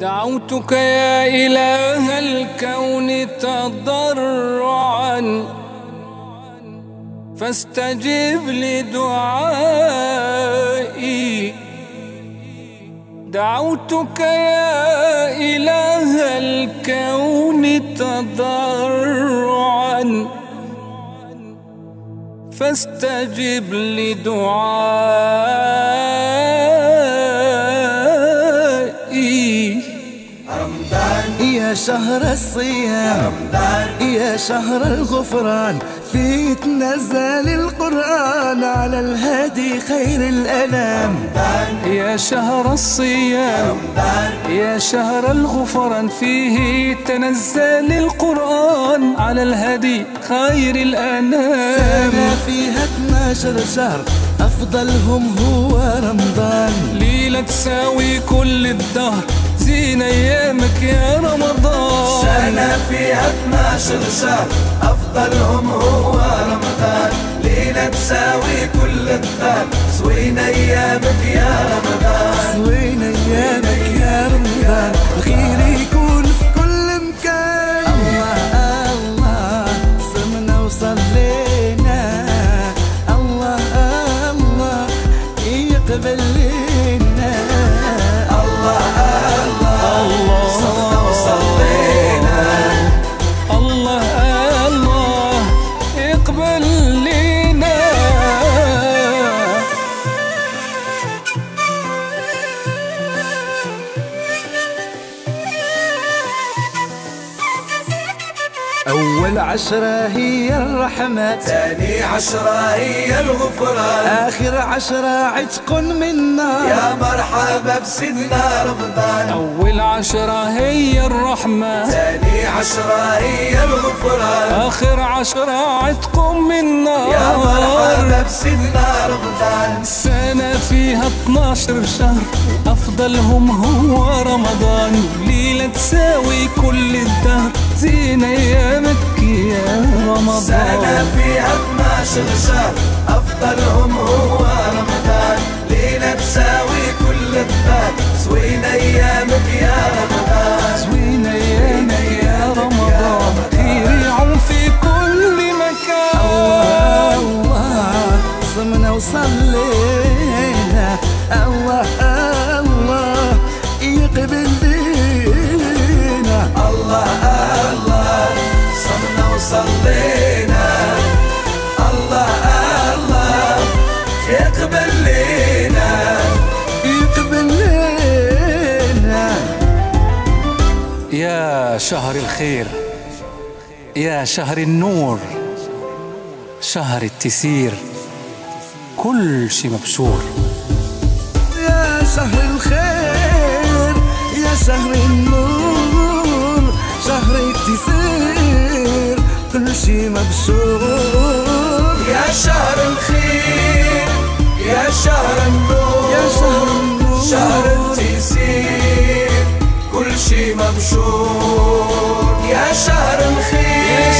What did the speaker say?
دعوتك يا إله الكون تضرعا فاستجب لدعائي. دعوتك يا إله الكون تضرعا فاستجب لدعائي. يا شهر الصيام يا شهر الغفران، فيه تنزل القرآن على الهادي خير الأنام. يا شهر الصيام يا شهر الغفران، فيه تنزل القرآن على الهادي خير الأنام. سنة فيها 12 شهر أفضلهم هو رمضان، ليلة تساوي كل الدهر زين أيامك يا رمضان. سنة فيها 12 شهر أفضلهم هو رمضان، ليلة تساوي كل الدهر سوين أيامك يا رمضان. سوين أيامك يا رمضان، الخير يكون في كل مكان. الله الله صمنا وصلينا، الله الله يقبل لنا. الله الله صمنا وصلينا، الله الله يقبل لنا. أول 10 هي الرحمة، ثاني 10 هي الغفران، آخر 10 عتق من النار. يا مرحبا بسيدنا رمضان. أول 10 هي الرحمة، ثاني 10 هي الغفران، آخر 10 عتق من نار. يا مرحبا بسيدنا رمضان. سنة فيها 12 شهر أفضلهم هو رمضان، ليلة تساوي كل الدهر زين أيامك يا رمضان. سنة فيها 12 شهر أفضلهم هو رمضان، ليلة تساوي كل الدهر سوين أيامك يا رمضان. سوين أيامك يا رمضان، خير يعم في كل مكان. الله الله صمنا وصلينا، الله الله يقبل لينا. الله الله صمنا وصلينا، الله الله يقبل لينا. يقبل لينا. يا شهر الخير يا شهر النور، شهر التسير كل شي مبشور. يا شهر الخير يا شهر النور، شهر التسير كل شي مبشور. يا شهر الخير يا شهر النور، يا شهر النور، شهر التيسير كل شي مبشور. يا شهر الخير